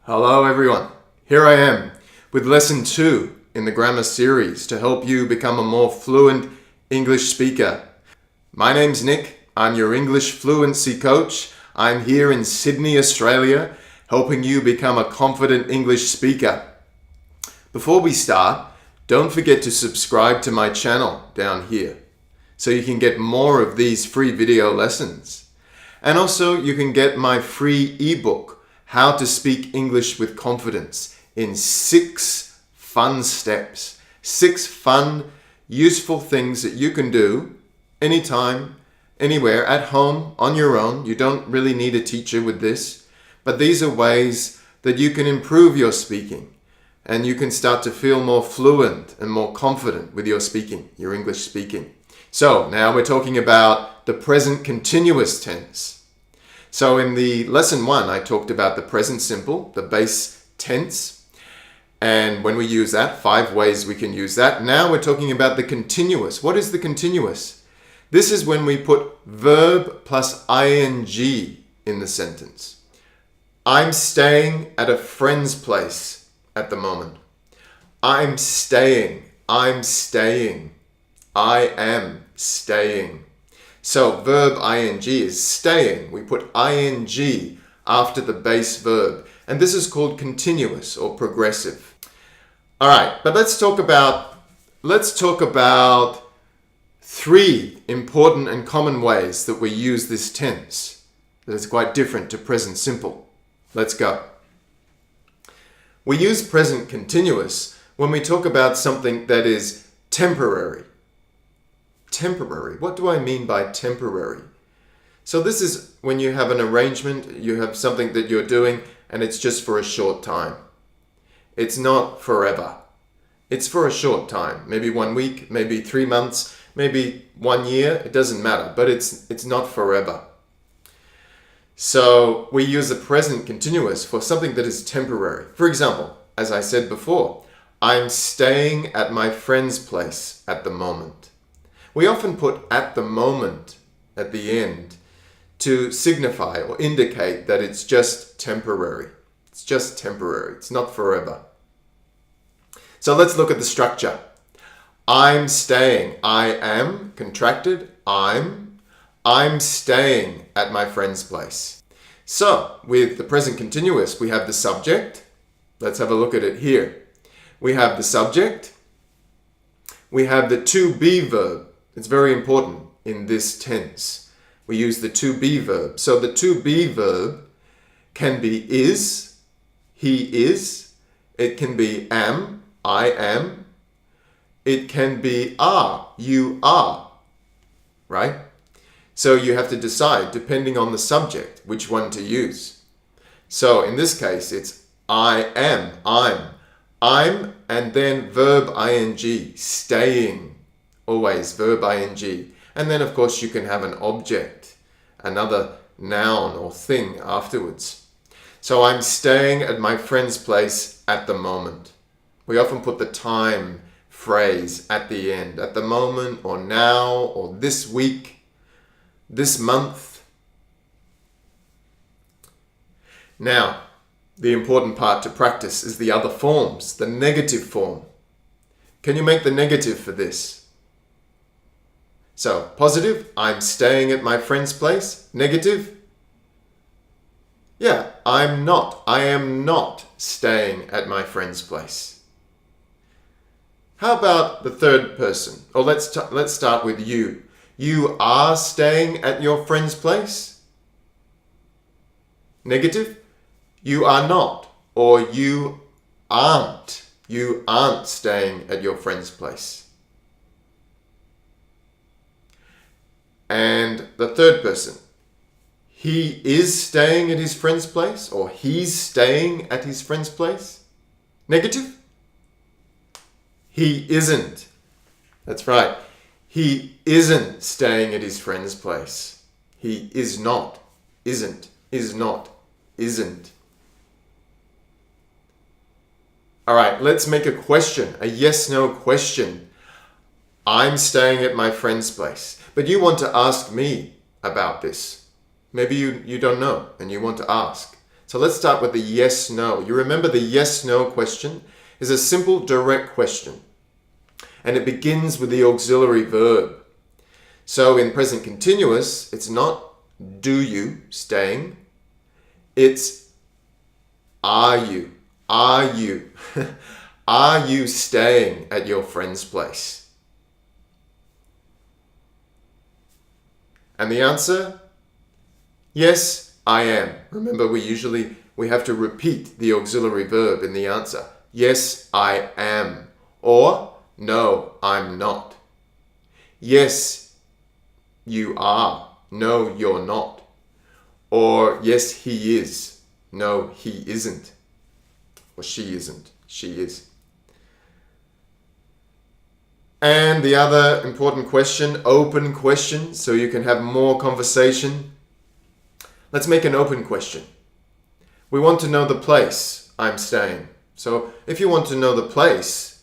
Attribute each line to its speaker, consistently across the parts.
Speaker 1: Hello everyone, here I am with lesson 2 in the grammar series to help you become a more fluent English speaker. My name's Nick, I'm your English fluency coach. I'm here in Sydney, Australia, helping you become a confident English speaker. Before we start, don't forget to subscribe to my channel down here so you can get more of these free video lessons. And also you can get my free ebook, How to Speak English with Confidence, in 6 fun steps. 6 fun, useful things that you can do anytime, anywhere, at home, on your own. You don't really need a teacher with this, but these are ways that you can improve your speaking and you can start to feel more fluent and more confident with your speaking, your English speaking. So now we're talking about the present continuous tense. So in the lesson 1, I talked about the present simple, the base tense. And when we use that, 5 ways we can use that. Now we're talking about the continuous. What is the continuous? This is when we put verb plus ing in the sentence. I'm staying at a friend's place at the moment. I'm staying. I am staying. So verb ing is staying. We put ing after the base verb. And this is called continuous or progressive. All right, but let's talk about 3 important and common ways that we use this tense that is quite different to present simple. Let's go. We use present continuous when we talk about something that is temporary. Temporary. What do I mean by temporary? So this is when you have an arrangement, you have something that you're doing and it's just for a short time. It's not forever. It's for a short time, maybe 1 week, maybe 3 months, maybe 1 year, it doesn't matter, but it's not forever. So we use the present continuous for something that is temporary. For example, as I said before, I'm staying at my friend's place at the moment. We often put at the moment at the end to signify or indicate that it's just temporary. It's just temporary. It's not forever. So let's look at the structure. I'm staying. I am contracted. I'm staying at my friend's place. So with the present continuous, we have the subject. Let's have a look at it here. We have the subject. We have the to be verb. It's very important in this tense. We use the to be verb. So the to be verb can be is, he is. It can be am, I am. It can be are, you are. Right? So you have to decide, depending on the subject, which one to use. So in this case, it's I am, I'm, and then verb ing, staying. Always verb ing. And then of course you can have an object, another noun or thing afterwards. So I'm staying at my friend's place at the moment. We often put the time phrase at the end, at the moment or now or this week, this month. Now, the important part to practice is the other forms, the negative form. Can you make the negative for this? So, positive, I'm staying at my friend's place. Negative, yeah, I am not staying at my friend's place. How about the third person? Or let's start with you. You are staying at your friend's place. Negative, you are not, or you aren't staying at your friend's place. And the third person, he is staying at his friend's place, or he's staying at his friend's place. Negative, he isn't. That's right. He isn't staying at his friend's place. He is not, isn't, is not, isn't. All right, let's make a question, a yes-no question. I'm staying at my friend's place. But you want to ask me about this. Maybe you don't know and you want to ask. So let's start with the yes, no. You remember the yes, no question is a simple, direct question. And it begins with the auxiliary verb. So in present continuous, it's not do you staying. It's are you? Are you? Are you staying at your friend's place? And the answer? Yes, I am. Remember, we have to repeat the auxiliary verb in the answer. Yes, I am. Or, no, I'm not. Yes, you are. No, you're not. Or, yes, he is. No, he isn't. Or she isn't. She is. And the other important question, open question, so you can have more conversation. Let's make an open question. We want to know the place I'm staying. So if you want to know the place,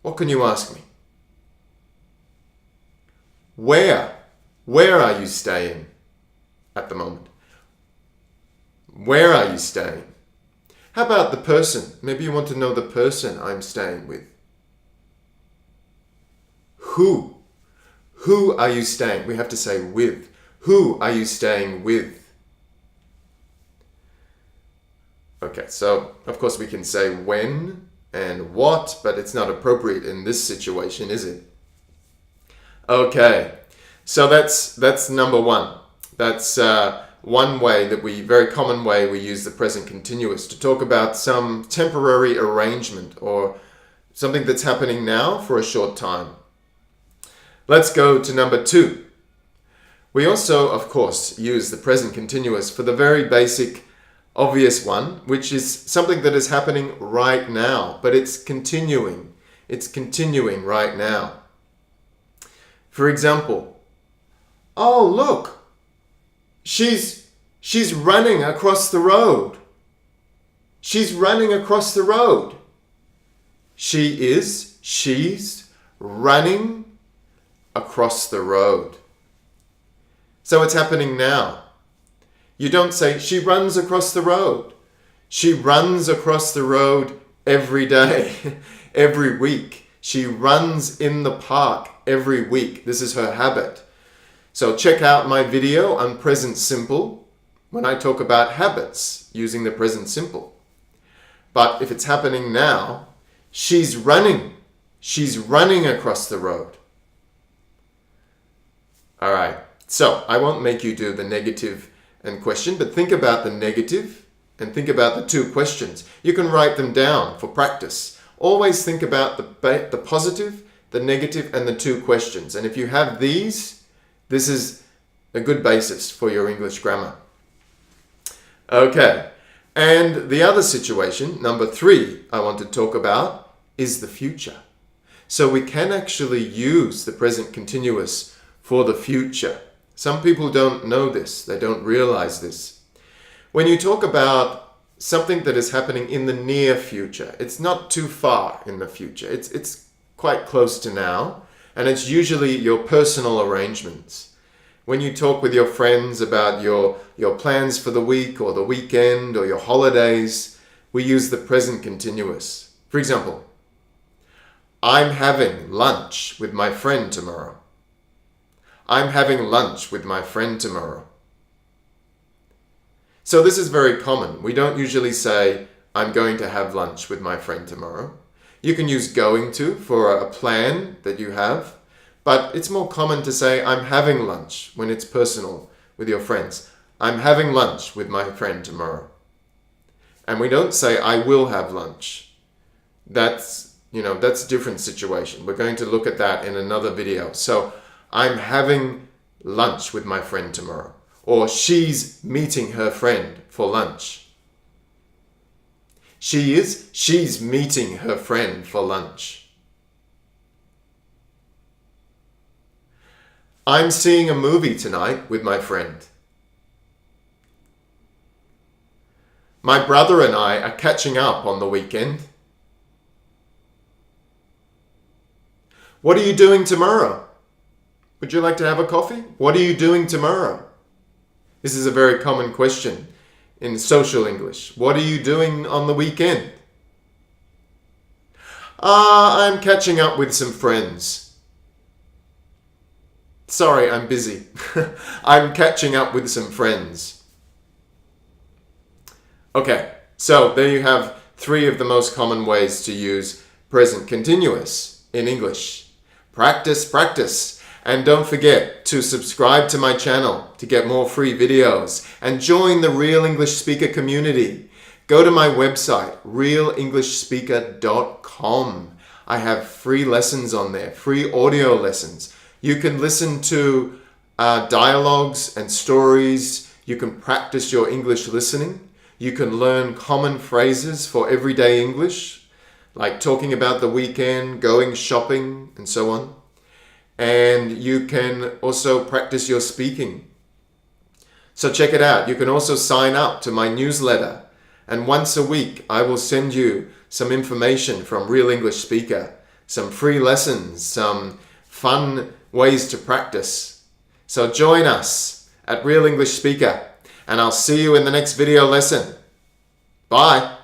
Speaker 1: what can you ask me? Where are you staying at the moment? Where are you staying? How about the person? Maybe you want to know the person I'm staying with. Who? Who are you staying? We have to say with. Who are you staying with? Okay, so of course we can say when and what, but it's not appropriate in this situation, is it? Okay, so that's number one. That's one way that very common way we use the present continuous to talk about some temporary arrangement or something that's happening now for a short time. Let's go to number two. We also, of course, use the present continuous for the very basic, obvious one, which is something that is happening right now, but it's continuing. It's continuing right now. For example, oh, look, she's running across the road. She's running across the road. She's running across the road. So it's happening now. You don't say, she runs across the road. She runs across the road every day, every week. She runs in the park every week. This is her habit. So check out my video on present simple when I talk about habits using the present simple. But if it's happening now, she's running. She's running across the road. All right, so I won't make you do the negative and question, but think about the negative and think about the two questions. You can write them down for practice. Always think about the positive, the negative, and the two questions. And if you have these, this is a good basis for your English grammar. Okay, and the other situation, number three, I want to talk about is the future. So we can actually use the present continuous for the future. Some people don't know this. They don't realize this. When you talk about something that is happening in the near future, it's not too far in the future. It's quite close to now, and it's usually your personal arrangements. When you talk with your friends about your plans for the week or the weekend or your holidays, we use the present continuous. For example, I'm having lunch with my friend tomorrow. I'm having lunch with my friend tomorrow. So this is very common. We don't usually say, I'm going to have lunch with my friend tomorrow. You can use going to for a plan that you have, but it's more common to say, I'm having lunch when it's personal with your friends. I'm having lunch with my friend tomorrow. And we don't say, I will have lunch. That's a different situation. We're going to look at that in another video. So I'm having lunch with my friend tomorrow. Or she's meeting her friend for lunch. She's meeting her friend for lunch. I'm seeing a movie tonight with my friend. My brother and I are catching up on the weekend. What are you doing tomorrow? Would you like to have a coffee? What are you doing tomorrow? This is a very common question in social English. What are you doing on the weekend? I'm catching up with some friends. Sorry, I'm busy. I'm catching up with some friends. Okay, so there you have 3 of the most common ways to use present continuous in English. Practice, practice. And don't forget to subscribe to my channel to get more free videos and join the Real English Speaker community. Go to my website, realenglishspeaker.com. I have free lessons on there, free audio lessons. You can listen to dialogues and stories. You can practice your English listening. You can learn common phrases for everyday English, like talking about the weekend, going shopping, and so on. And you can also practice your speaking. So check it out. You can also sign up to my newsletter. And once a week, I will send you some information from Real English Speaker, some free lessons, some fun ways to practice. So join us at Real English Speaker, and I'll see you in the next video lesson. Bye.